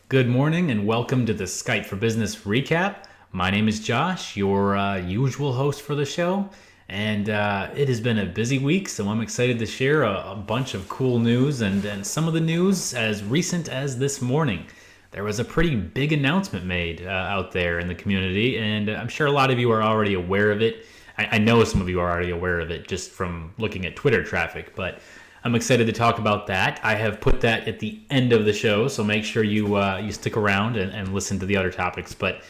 Good morning and welcome to the Skype for Business recap. My name is Josh, your usual host for the show, and it has been a busy week, so I'm excited to share a bunch of cool news and some of the news as recent as this morning. There was a pretty big announcement made out there in the community, and I'm sure a lot of you are already aware of it. I know some of you are already aware of it just from looking at Twitter traffic, but I'm excited to talk about that. I have put that at the end of the show, so make sure you stick around and listen to the other topics. But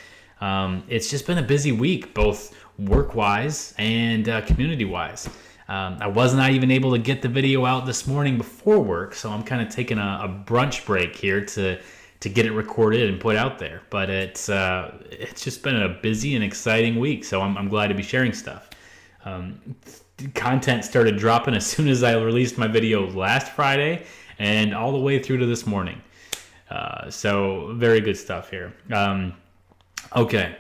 it's just been a busy week, both work-wise and community-wise. I was not even able to get the video out this morning before work, so I'm kind of taking a brunch break here to get it recorded and put out there. But it's just been a busy and exciting week, so I'm glad to be sharing stuff. Content started dropping as soon as I released my video last Friday and all the way through to this morning. So very good stuff here. Okay.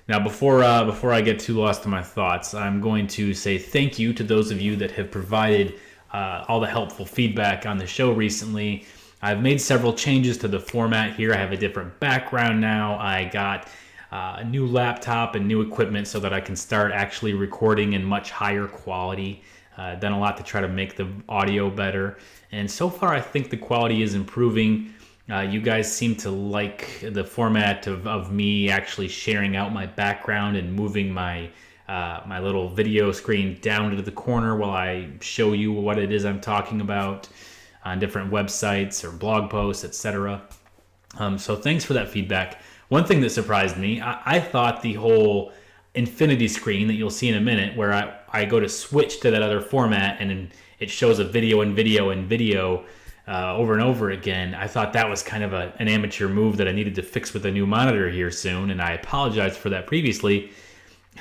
Now, before I get too lost in my thoughts, I'm going to say thank you to those of you that have provided all the helpful feedback on the show recently. I've made several changes to the format here. I have a different background now. I got a new laptop and new equipment so that I can start actually recording in much higher quality. Done a lot to try to make the audio better. And so far, I think the quality is improving. You guys seem to like the format of me actually sharing out my background and moving my little video screen down to the corner while I show you what it is I'm talking about on different websites or blog posts, etc. So thanks for that feedback. One thing that surprised me, I thought the whole infinity screen that you'll see in a minute, where I go to switch to that other format and it shows a video and video and video over and over again, I thought that was kind of an amateur move that I needed to fix with a new monitor here soon, and I apologized for that previously.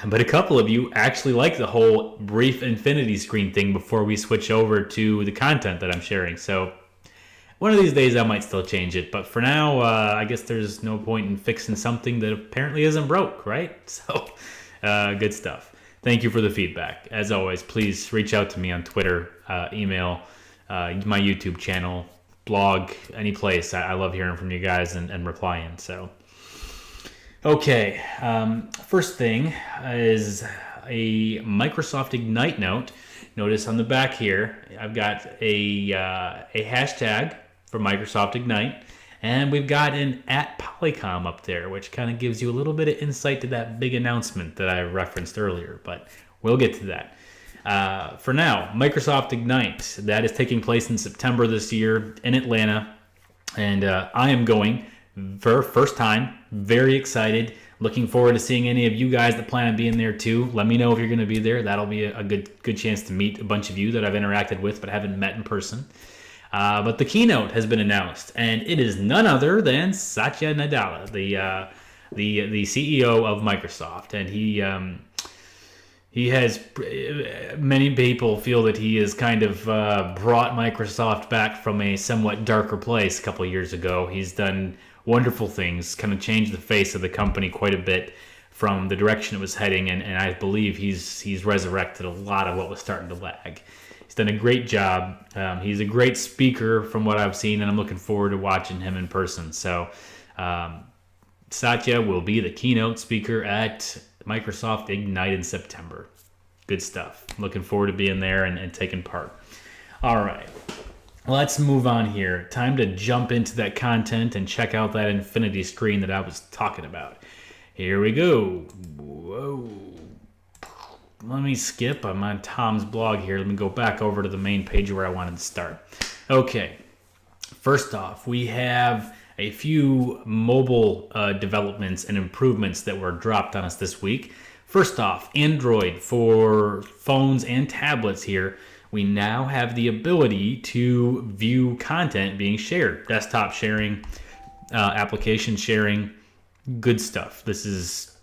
But a couple of you actually like the whole brief infinity screen thing before we switch over to the content that I'm sharing. So one of these days I might still change it, but for now, I guess there's no point in fixing something that apparently isn't broke, right? So, good stuff. Thank you for the feedback. As always, please reach out to me on Twitter, email, my YouTube channel, blog, any place. I love hearing from you guys and replying. So, okay. First thing is a Microsoft Ignite note. Notice on the back here, I've got a hashtag for Microsoft Ignite, and we've got an @Polycom up there, which kind of gives you a little bit of insight to that big announcement that I referenced earlier, but we'll get to that. For now, Microsoft Ignite, that is taking place in September this year in Atlanta, and I am going for first time, very excited. Looking forward to seeing any of you guys that plan on being there too. Let me know if you're going to be there. That'll be a good chance to meet a bunch of you that I've interacted with but haven't met in person. But the keynote has been announced, and it is none other than Satya Nadella, the CEO of Microsoft, and he has, many people feel that he has kind of brought Microsoft back from a somewhat darker place a couple of years ago. He's done wonderful things, kind of changed the face of the company quite a bit from the direction it was heading, and I believe he's resurrected a lot of what was starting to lag. He's done a great job. He's a great speaker from what I've seen, and I'm looking forward to watching him in person. So Satya will be the keynote speaker at Microsoft Ignite in September. Good stuff. Looking forward to being there and taking part. All right. Let's move on here. Time to jump into that content and check out that infinity screen that I was talking about. Here we go. Whoa. Let me skip. I'm on Tom's blog here. Let me go back over to the main page where I wanted to start. Okay. First off, we have a few mobile developments and improvements that were dropped on us this week. First off, Android for phones and tablets here. We now have the ability to view content being shared. Desktop sharing, application sharing, good stuff. This is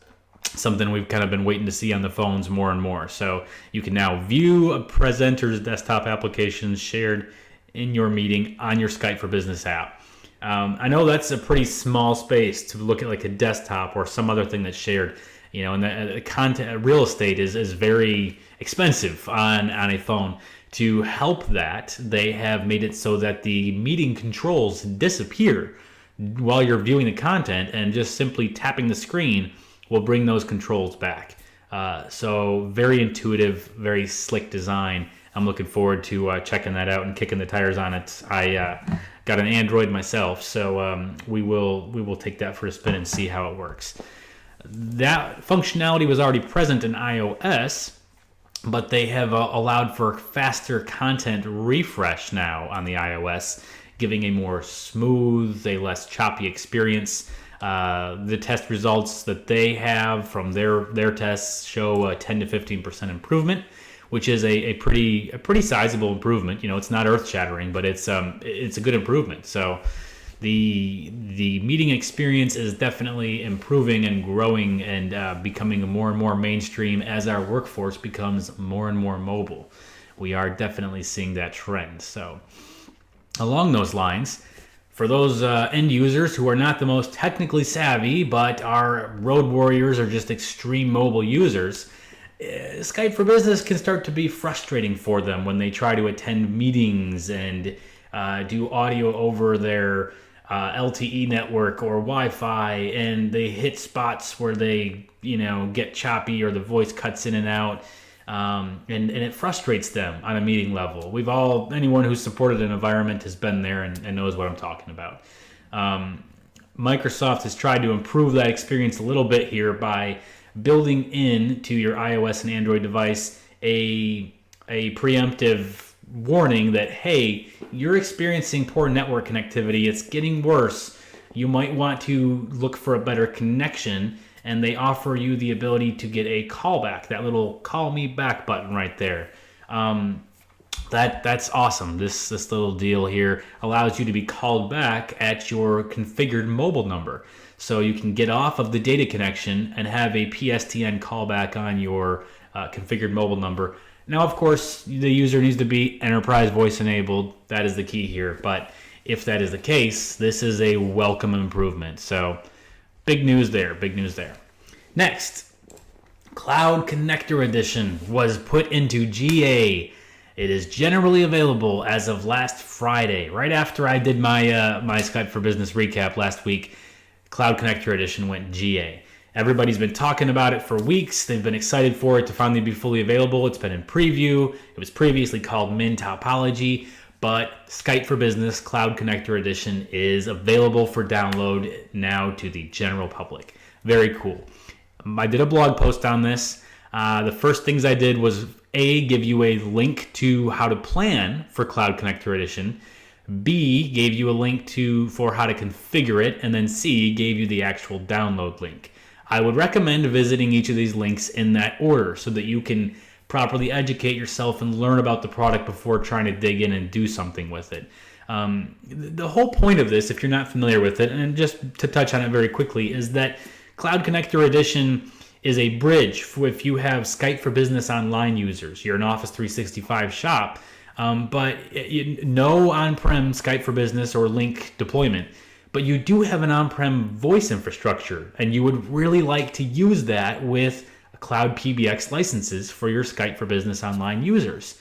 something we've kind of been waiting to see on the phones more and more. So you can now view a presenter's desktop applications shared in your meeting on your Skype for Business app. I know that's a pretty small space to look at, like a desktop or some other thing that's shared. And the content, real estate is very expensive on a phone. To help that, they have made it so that the meeting controls disappear while you're viewing the content, and just simply tapping the screen will bring those controls back. So very intuitive, very slick design. I'm looking forward to checking that out and kicking the tires on it. I got an Android myself, so we will take that for a spin and see how it works. That functionality was already present in iOS, but they have allowed for faster content refresh now on the iOS, giving a more smooth, a less choppy experience. The test results that they have from their tests show a 10 to 15% improvement, which is a pretty sizable improvement. You know, it's not earth-shattering, but it's a good improvement. So the meeting experience is definitely improving and growing and becoming more and more mainstream as our workforce becomes more and more mobile. We are definitely seeing that trend. So along those lines, for those end users who are not the most technically savvy but are road warriors or just extreme mobile users, Skype for Business can start to be frustrating for them when they try to attend meetings and do audio over their LTE network or Wi-Fi, and they hit spots where they get choppy or the voice cuts in and out, and it frustrates them on a meeting level. Anyone who's supported an environment has been there and knows what I'm talking about. Microsoft has tried to improve that experience a little bit here by building in to your iOS and Android device a preemptive warning that, hey, you're experiencing poor network connectivity, it's getting worse, you might want to look for a better connection, and they offer you the ability to get a callback, that little call me back button right there. That's awesome. This little deal here allows you to be called back at your configured mobile number. So you can get off of the data connection and have a PSTN callback on your configured mobile number. Now, of course, the user needs to be enterprise voice enabled. That is the key here. But if that is the case, this is a welcome improvement. So big news there, big news there. Next, Cloud Connector Edition was put into GA. It is generally available as of last Friday, right after I did my my Skype for Business recap last week. Cloud Connector Edition went GA. Everybody's been talking about it for weeks. They've been excited for it to finally be fully available. It's been in preview. It was previously called MitelPolycom, but Skype for Business Cloud Connector Edition is available for download now to the general public. Very cool. I did a blog post on this. The first things I did was give you a link to how to plan for Cloud Connector Edition. B, gave you a link for how to configure it, and then C, gave you the actual download link. I would recommend visiting each of these links in that order so that you can properly educate yourself and learn about the product before trying to dig in and do something with it. The whole point of this, if you're not familiar with it, and just to touch on it very quickly, is that Cloud Connector Edition is a bridge for if you have Skype for Business Online users. You're an Office 365 shop, but no on-prem Skype for Business or Link deployment. But you do have an on-prem voice infrastructure, and you would really like to use that with Cloud PBX licenses for your Skype for Business Online users.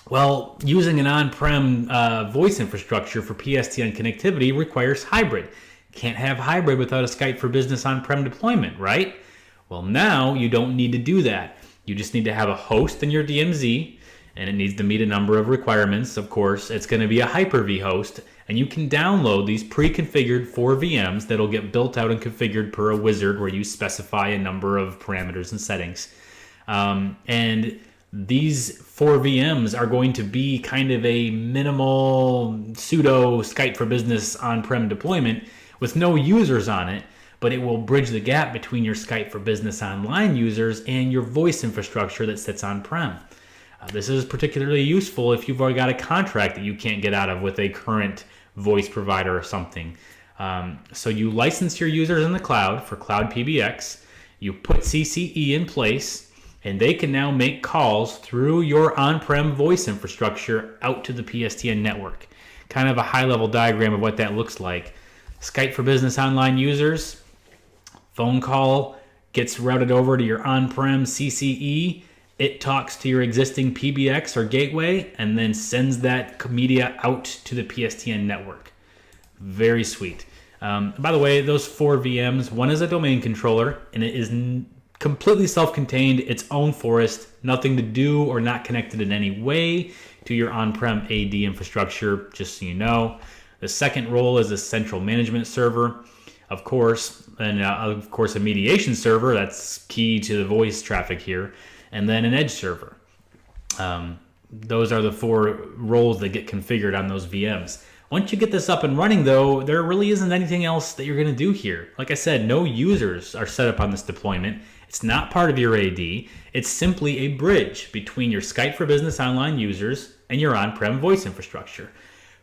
Well, using an on-prem voice infrastructure for PSTN connectivity requires hybrid. Can't have hybrid without a Skype for Business on-prem deployment, right? Well, now you don't need to do that. You just need to have a host in your DMZ, and it needs to meet a number of requirements. Of course, it's going to be a Hyper-V host, and you can download these pre-configured 4 VMs that'll get built out and configured per a wizard where you specify a number of parameters and settings. And these 4 VMs are going to be kind of a minimal pseudo Skype for Business on-prem deployment with no users on it, but it will bridge the gap between your Skype for Business Online users and your voice infrastructure that sits on-prem. This is particularly useful if you've already got a contract that you can't get out of with a current voice provider or something. So you license your users in the cloud for Cloud PBX, you put CCE in place, and they can now make calls through your on-prem voice infrastructure out to the PSTN network. Kind of a high-level diagram of what that looks like. Skype for Business Online users, phone call gets routed over to your on-prem CCE. It talks to your existing PBX or gateway and then sends that media out to the PSTN network. Very sweet. By the way, those 4 VMs, one is a domain controller, and it is completely self-contained, its own forest, nothing to do or not connected in any way to your on-prem AD infrastructure, just so you know. The second role is a central management server, of course, and of course a mediation server, that's key to the voice traffic here, and then an edge server. Those are the 4 roles that get configured on those VMs. Once you get this up and running, though, there really isn't anything else that you're going to do here. Like I said, no users are set up on this deployment. It's not part of your AD. It's simply a bridge between your Skype for Business Online users and your on-prem voice infrastructure.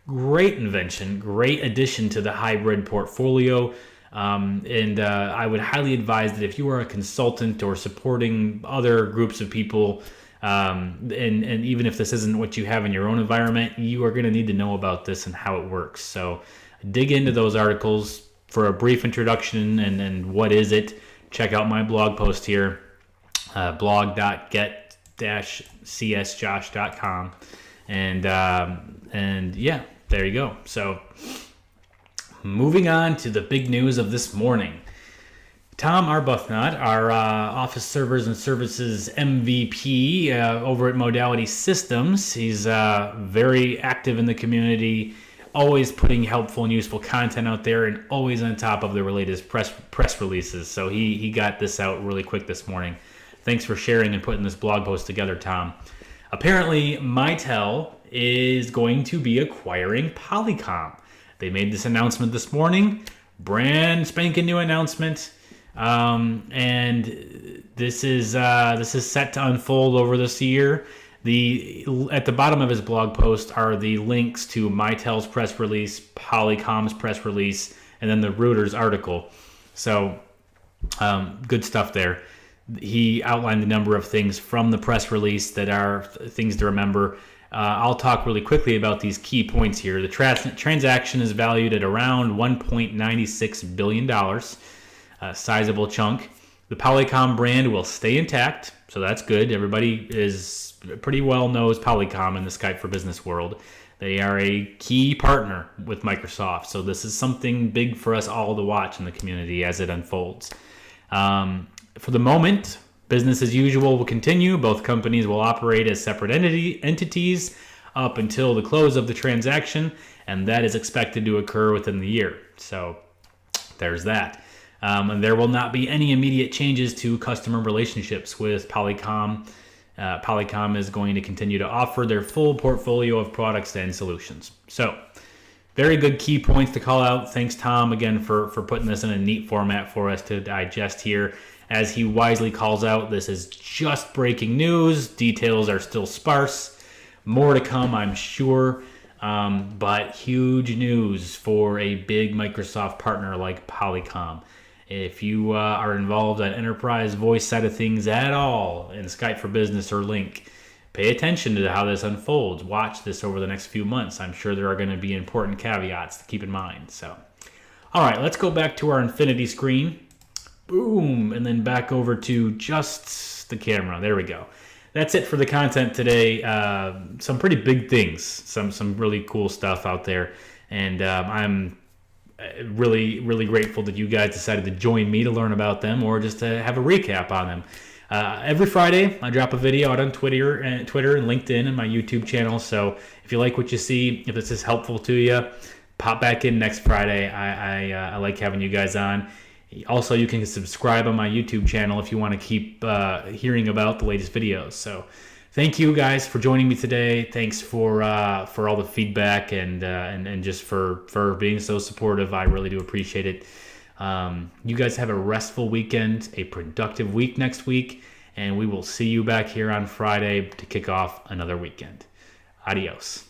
Great invention, great addition to the hybrid portfolio. I would highly advise that if you are a consultant or supporting other groups of people, and even if this isn't what you have in your own environment, you are going to need to know about this and how it works. So dig into those articles for a brief introduction and what is it. Check out my blog post here, blog.get-csjosh.com. And yeah, there you go. So moving on to the big news of this morning. Tom Arbuthnot, our Office Servers and Services MVP over at Modality Systems, he's very active in the community, always putting helpful and useful content out there, and always on top of the latest press releases. So he got this out really quick this morning. Thanks for sharing and putting this blog post together, Tom. Apparently, Mitel is going to be acquiring Polycom. They made this announcement this morning, brand spanking new announcement. And this is set to unfold over this year. At the bottom of his blog post are the links to Mitel's press release, Polycom's press release, and then the Reuters article. So good stuff there. He outlined a number of things from the press release that are things to remember. I'll talk really quickly about these key points here. The transaction is valued at around $1.96 billion. A sizable chunk. The Polycom brand will stay intact, so that's good. Everybody is pretty well knows Polycom in the Skype for Business world. They are a key partner with Microsoft, so this is something big for us all to watch in the community as it unfolds. For the moment, business as usual will continue. Both companies will operate as separate entities up until the close of the transaction, and that is expected to occur within the year. So there's that. And there will not be any immediate changes to customer relationships with Polycom. Polycom is going to continue to offer their full portfolio of products and solutions. So, very good key points to call out. Thanks, Tom, again, for putting this in a neat format for us to digest here. As he wisely calls out, this is just breaking news. Details are still sparse. More to come, I'm sure. But huge news for a big Microsoft partner like Polycom. If you are involved on enterprise voice side of things at all in Skype for Business or Link, pay attention to how this unfolds. Watch this over the next few months. I'm sure there are going to be important caveats to keep in mind. So, all right, let's go back to our infinity screen. Boom, and then back over to just the camera. There we go. That's it for the content today. Some pretty big things, some really cool stuff out there, and I'm really grateful that you guys decided to join me to learn about them or just to have a recap on them. Every Friday, I drop a video out on Twitter and LinkedIn and my YouTube channel. So if you like what you see, if this is helpful to you, pop back in next Friday. I like having you guys on. Also, you can subscribe on my YouTube channel if you want to keep hearing about the latest videos. So thank you guys for joining me today. Thanks for all the feedback and just for being so supportive. I really do appreciate it. You guys have a restful weekend, a productive week next week, and we will see you back here on Friday to kick off another weekend. Adios.